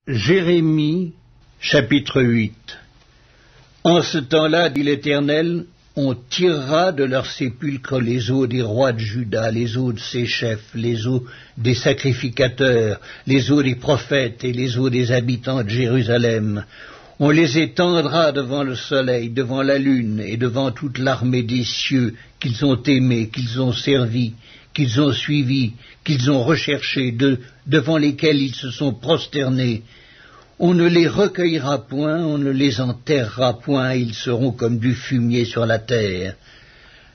Jérémie, chapitre 8. En ce temps-là, dit l'Éternel, on tirera de leurs sépulcres les os des rois de Juda, les os de ses chefs, les os des sacrificateurs, les os des prophètes et les os des habitants de Jérusalem. On les étendra devant le soleil, devant la lune et devant toute l'armée des cieux qu'ils ont aimés, qu'ils ont servis, qu'ils ont suivis, qu'ils ont recherchés, devant lesquels ils se sont prosternés. On ne les recueillera point, on ne les enterrera point, ils seront comme du fumier sur la terre.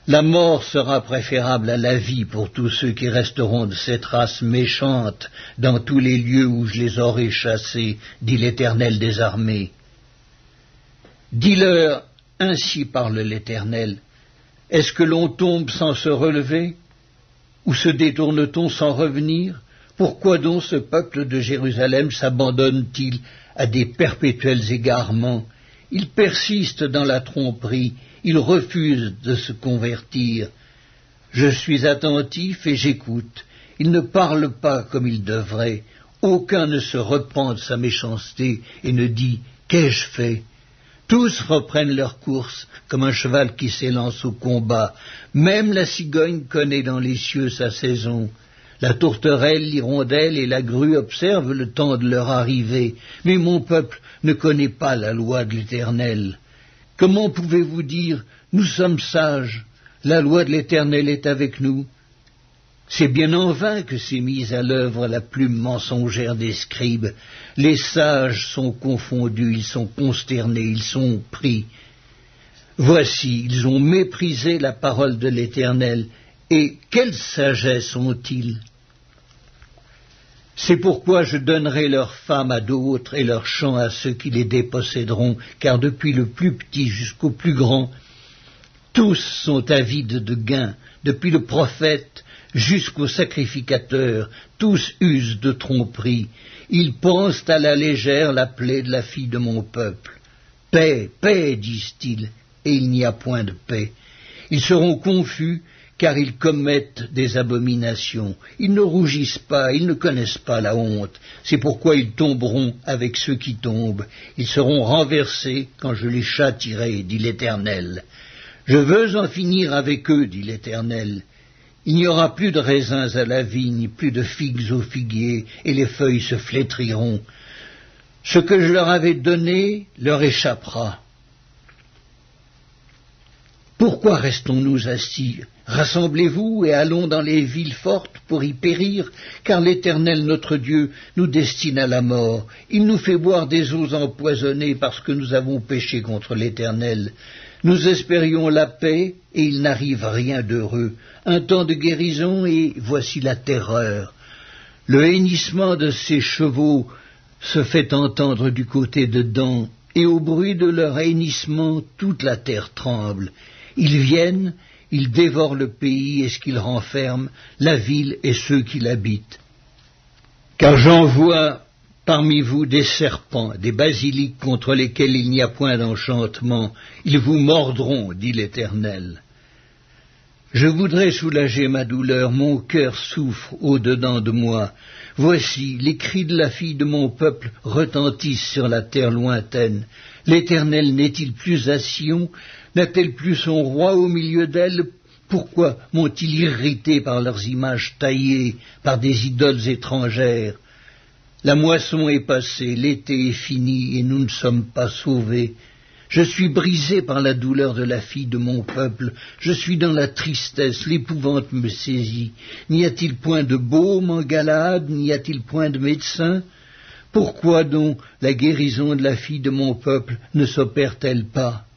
La mort sera préférable à la vie pour tous ceux qui resteront de cette race méchante dans tous les lieux où je les aurai chassés, dit l'Éternel des armées. Dis-leur, ainsi parle l'Éternel, est-ce que l'on tombe sans se relever? Ou se détourne-t-on sans revenir? Pourquoi donc ce peuple de Jérusalem s'abandonne-t-il à des perpétuels égarements? Il persiste dans la tromperie, il refuse de se convertir. Je suis attentif et j'écoute. Il ne parle pas comme il devrait. Aucun ne se repent de sa méchanceté et ne dit « Qu'ai-je fait ?» Tous reprennent leur course, comme un cheval qui s'élance au combat. Même la cigogne connaît dans les cieux sa saison. La tourterelle, l'hirondelle et la grue observent le temps de leur arrivée. Mais mon peuple ne connaît pas la loi de l'Éternel. Comment pouvez-vous dire « Nous sommes sages, la loi de l'Éternel est avec nous » C'est bien en vain que s'est mise à l'œuvre la plume mensongère des scribes. Les sages sont confondus, ils sont consternés, ils sont pris. Voici, ils ont méprisé la parole de l'Éternel, et quelle sagesse ont-ils? C'est pourquoi je donnerai leurs femmes à d'autres et leurs champs à ceux qui les déposséderont, car depuis le plus petit jusqu'au plus grand, tous sont avides de gain, depuis le prophète jusqu'au sacrificateur, tous usent de tromperie. Ils pensent à la légère la plaie de la fille de mon peuple. Paix, paix, disent-ils, et il n'y a point de paix. Ils seront confus, car ils commettent des abominations. Ils ne rougissent pas, ils ne connaissent pas la honte. C'est pourquoi ils tomberont avec ceux qui tombent. Ils seront renversés quand je les châtierai, dit l'Éternel. Je veux en finir avec eux, dit l'Éternel. Il n'y aura plus de raisins à la vigne, plus de figues au figuier, et les feuilles se flétriront. Ce que je leur avais donné leur échappera. Pourquoi restons-nous assis? Rassemblez-vous et allons dans les villes fortes pour y périr, car l'Éternel notre Dieu nous destine à la mort. Il nous fait boire des eaux empoisonnées parce que nous avons péché contre l'Éternel. Nous espérions la paix, et il n'arrive rien d'heureux. Un temps de guérison, et voici la terreur. Le hennissement de ces chevaux se fait entendre du côté de Dan, et au bruit de leur hennissement, toute la terre tremble. Ils viennent, ils dévorent le pays et ce qu'ils renferment, la ville et ceux qui l'habitent. Car j'envoie parmi vous des serpents, des basiliques contre lesquels il n'y a point d'enchantement. Ils vous mordront, dit l'Éternel. Je voudrais soulager ma douleur, mon cœur souffre au-dedans de moi. Voici, les cris de la fille de mon peuple retentissent sur la terre lointaine. L'Éternel n'est-il plus à Sion? N'a-t-elle plus son roi au milieu d'elle? Pourquoi m'ont-ils irrité par leurs images taillées, par des idoles étrangères? La moisson est passée, l'été est fini, et nous ne sommes pas sauvés. Je suis brisé par la douleur de la fille de mon peuple, je suis dans la tristesse, l'épouvante me saisit. N'y a-t-il point de baume en Galaad, n'y a-t-il point de médecin? Pourquoi donc la guérison de la fille de mon peuple ne s'opère-t-elle pas?